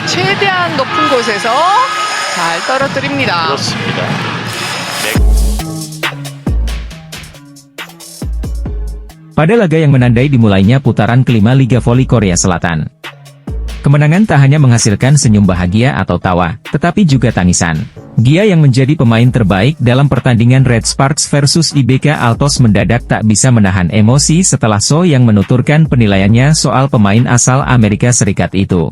최대한 높은 곳에서 잘 떨어뜨립니다. 그렇습니다. Pada laga yang menandai dimulainya putaran kelima Liga Voli Korea Selatan. Kemenangan tak hanya menghasilkan senyum bahagia atau tawa, tetapi juga tangisan. Gia yang menjadi pemain terbaik dalam pertandingan Red Sparks versus IBK Altos mendadak tak bisa menahan emosi setelah So yang menuturkan penilaiannya soal pemain asal Amerika Serikat itu.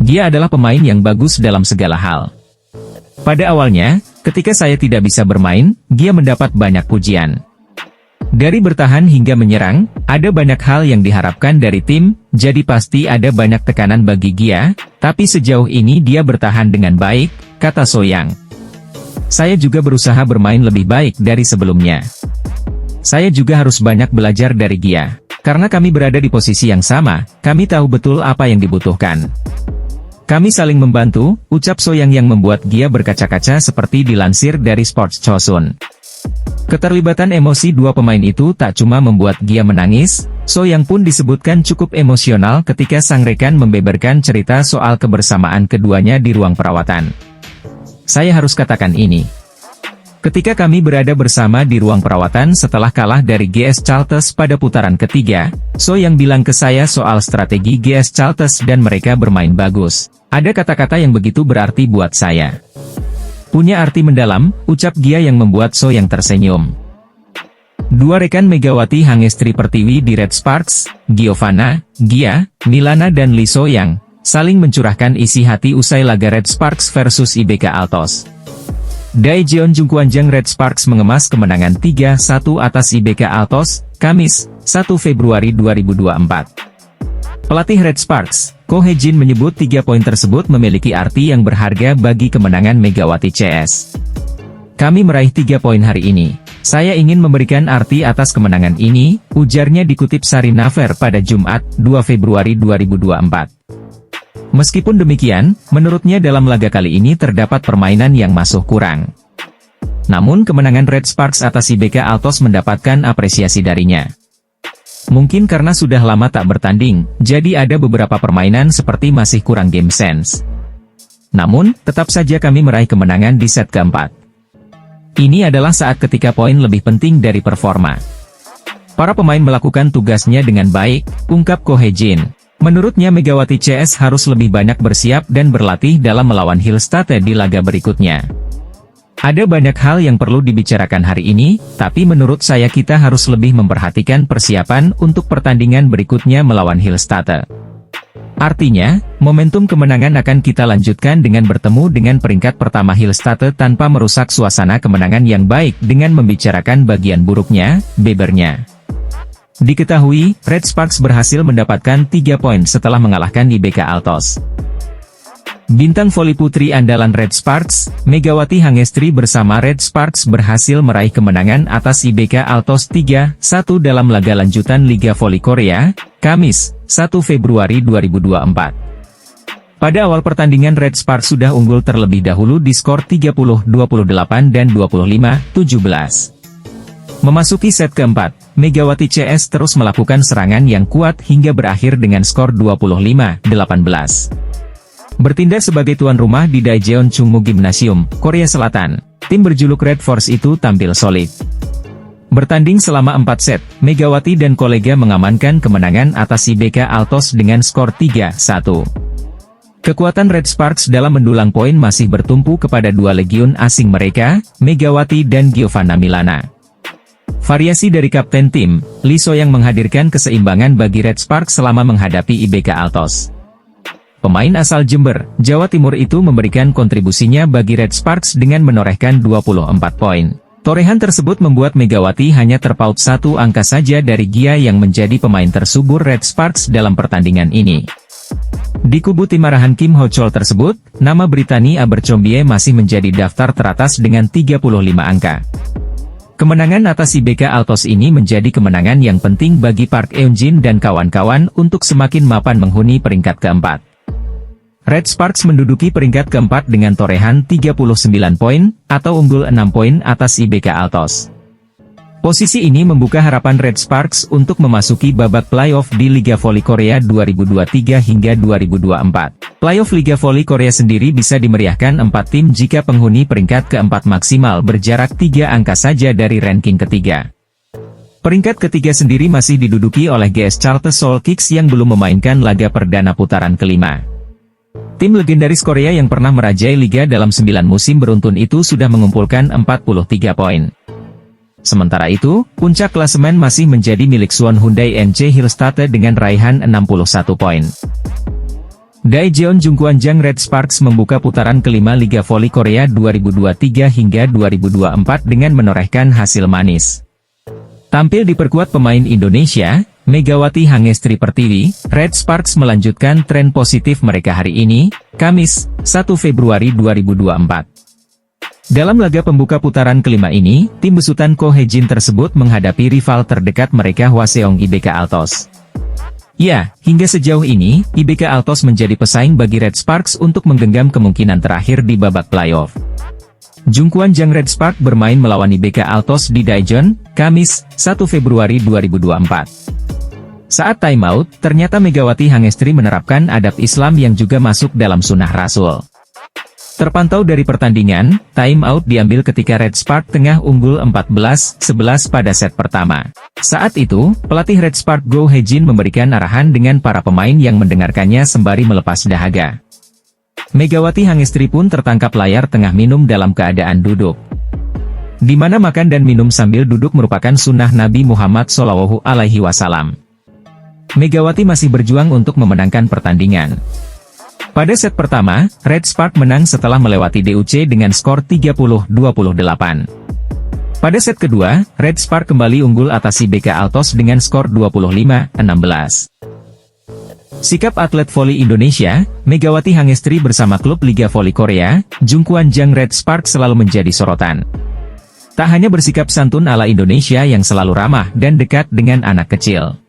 Gia adalah pemain yang bagus dalam segala hal. Pada awalnya, ketika saya tidak bisa bermain, Gia mendapat banyak pujian. Dari bertahan hingga menyerang, ada banyak hal yang diharapkan dari tim, jadi pasti ada banyak tekanan bagi Gia, tapi sejauh ini dia bertahan dengan baik, kata Soyang. Saya juga berusaha bermain lebih baik dari sebelumnya. Saya juga harus banyak belajar dari Gia. Karena kami berada di posisi yang sama, kami tahu betul apa yang dibutuhkan. Kami saling membantu, ucap Soyang yang membuat Gia berkaca-kaca seperti dilansir dari Sports Chosun. Keterlibatan emosi dua pemain itu tak cuma membuat Gia menangis, Soyang pun disebutkan cukup emosional ketika sang rekan membeberkan cerita soal kebersamaan keduanya di ruang perawatan. Saya harus katakan ini. Ketika kami berada bersama di ruang perawatan setelah kalah dari GS Chalters pada putaran ketiga, Soyang bilang ke saya soal strategi GS Chalters dan mereka bermain bagus. Ada kata-kata yang begitu berarti buat saya. Punya arti mendalam, ucap Gia yang membuat Soyang tersenyum. Dua rekan Megawati Hangestri Pertiwi di Red Sparks, Giovanna, Gia, Milana dan Lee Soyang, saling mencurahkan isi hati usai laga Red Sparks versus IBK Altos. Daejeon Jungkwanjang Red Sparks mengemas kemenangan 3-1 atas IBK Altos, Kamis, 1 Februari 2024. Pelatih Red Sparks, Ko Hye-jin menyebut 3 poin tersebut memiliki arti yang berharga bagi kemenangan Megawati CS. Kami meraih 3 poin hari ini. Saya ingin memberikan arti atas kemenangan ini, ujarnya dikutip Sari Naver pada Jumat, 2 Februari 2024. Meskipun demikian, menurutnya dalam laga kali ini terdapat permainan yang masuk kurang. Namun kemenangan Red Sparks atas IBK Altos mendapatkan apresiasi darinya. Mungkin karena sudah lama tak bertanding, jadi ada beberapa permainan seperti masih kurang game sense. Namun, tetap saja kami meraih kemenangan di set keempat. Ini adalah saat ketika poin lebih penting dari performa. Para pemain melakukan tugasnya dengan baik, ungkap Ko Hye-jin. Menurutnya Megawati CS harus lebih banyak bersiap dan berlatih dalam melawan Hillstate di laga berikutnya. Ada banyak hal yang perlu dibicarakan hari ini, tapi menurut saya kita harus lebih memperhatikan persiapan untuk pertandingan berikutnya melawan Hillstate. Artinya, momentum kemenangan akan kita lanjutkan dengan bertemu dengan peringkat pertama Hillstate tanpa merusak suasana kemenangan yang baik dengan membicarakan bagian buruknya, bebernya. Diketahui, Red Sparks berhasil mendapatkan 3 poin setelah mengalahkan IBK Altos. Bintang voli putri andalan Red Sparks, Megawati Hangestri bersama Red Sparks berhasil meraih kemenangan atas IBK Altos 3-1 dalam laga lanjutan Liga Voli Korea, Kamis, 1 Februari 2024. Pada awal pertandingan Red Sparks sudah unggul terlebih dahulu di skor 30-28 dan 25-17. Memasuki set keempat, Megawati CS terus melakukan serangan yang kuat hingga berakhir dengan skor 25-18. Bertindak sebagai tuan rumah di Daejeon Chungmu Gymnasium, Korea Selatan, tim berjuluk Red Force itu tampil solid. Bertanding selama 4 set, Megawati dan kolega mengamankan kemenangan atas IBK Altos dengan skor 3-1. Kekuatan Red Sparks dalam mendulang poin masih bertumpu kepada dua legiun asing mereka, Megawati dan Giovanna Milana. Variasi dari kapten tim, Lee Soyang menghadirkan keseimbangan bagi Red Sparks selama menghadapi IBK Altos. Pemain asal Jember, Jawa Timur itu memberikan kontribusinya bagi Red Sparks dengan menorehkan 24 poin. Torehan tersebut membuat Megawati hanya terpaut satu angka saja dari Gia yang menjadi pemain tersubur Red Sparks dalam pertandingan ini. Di kubu tim arahan Kim Ho Chol tersebut, nama Brittany Abercrombie masih menjadi daftar teratas dengan 35 angka. Kemenangan atas IBK Altos ini menjadi kemenangan yang penting bagi Park Eun-jin dan kawan-kawan untuk semakin mapan menghuni peringkat keempat. Red Sparks menduduki peringkat keempat dengan torehan 39 poin, atau unggul 6 poin atas IBK Altos. Posisi ini membuka harapan Red Sparks untuk memasuki babak playoff di Liga Voli Korea 2023 hingga 2024. Playoff Liga Voli Korea sendiri bisa dimeriahkan 4 tim jika penghuni peringkat keempat maksimal berjarak 3 angka saja dari ranking ketiga. Peringkat ketiga sendiri masih diduduki oleh GS Charter Seoul Kicks yang belum memainkan laga perdana putaran kelima. Tim legendaris Korea yang pernah merajai liga dalam 9 musim beruntun itu sudah mengumpulkan 43 poin. Sementara itu, puncak klasemen masih menjadi milik Suwon Hyundai NC Hillstate dengan raihan 61 poin. Daejeon Jungkwanjang Red Sparks membuka putaran kelima Liga Voli Korea 2023 hingga 2024 dengan menorehkan hasil manis. Tampil diperkuat pemain Indonesia, Megawati Hangestri Pertiwi, Red Sparks melanjutkan tren positif mereka hari ini, Kamis, 1 Februari 2024. Dalam laga pembuka putaran kelima ini, tim besutan Ko Hae-jin tersebut menghadapi rival terdekat mereka Hwaseong IBK Altos. Ya, hingga sejauh ini, IBK Altos menjadi pesaing bagi Red Sparks untuk menggenggam kemungkinan terakhir di babak playoff. Jungkwanjang Red Spark bermain melawan IBK Altos di Daejeon, Kamis, 1 Februari 2024. Saat timeout, ternyata Megawati Hangestri menerapkan adab Islam yang juga masuk dalam sunnah Rasul. Terpantau dari pertandingan, timeout diambil ketika Red Spark tengah unggul 14-11 pada set pertama. Saat itu, pelatih Red Spark Ko Hae-jin memberikan arahan dengan para pemain yang mendengarkannya sembari melepas dahaga. Megawati Hangestri pun tertangkap layar tengah minum dalam keadaan duduk. Di mana makan dan minum sambil duduk merupakan sunnah Nabi Muhammad SAW. Megawati masih berjuang untuk memenangkan pertandingan. Pada set pertama, Red Spark menang setelah melewati DUC dengan skor 30-28. Pada set kedua, Red Spark kembali unggul atas IBK Altos dengan skor 25-16. Sikap atlet voli Indonesia, Megawati Hangestri bersama klub Liga Voli Korea, Jungkwanjang Red Spark selalu menjadi sorotan. Tak hanya bersikap santun ala Indonesia yang selalu ramah dan dekat dengan anak kecil.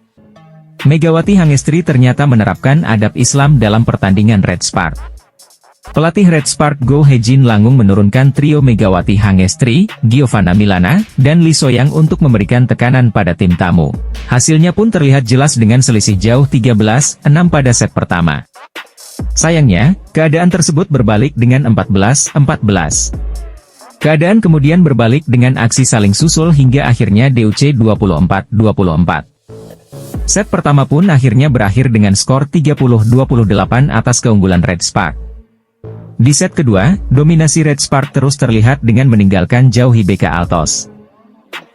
Megawati Hangestri ternyata menerapkan adab Islam dalam pertandingan Red Spark. Pelatih Red Spark Ko Hae-jin langsung menurunkan trio Megawati Hangestri, Giovanna Milana, dan Lee So-yang untuk memberikan tekanan pada tim tamu. Hasilnya pun terlihat jelas dengan selisih jauh 13-6 pada set pertama. Sayangnya, keadaan tersebut berbalik dengan 14-14. Keadaan kemudian berbalik dengan aksi saling susul hingga akhirnya DUC 24-24. Set pertama pun akhirnya berakhir dengan skor 30-28 atas keunggulan Red Spark. Di set kedua, dominasi Red Spark terus terlihat dengan meninggalkan jauh IBK Altos.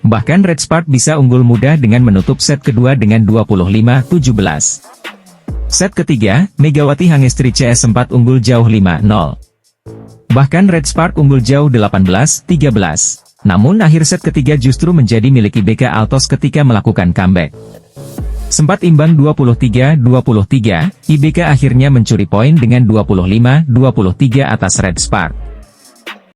Bahkan Red Spark bisa unggul mudah dengan menutup set kedua dengan 25-17. Set ketiga, Megawati Hangestri CS sempat unggul jauh 5-0. Bahkan Red Spark unggul jauh 18-13. Namun akhir set ketiga justru menjadi milik IBK Altos ketika melakukan comeback. Sempat imbang 23-23, IBK akhirnya mencuri poin dengan 25-23 atas Red Spark.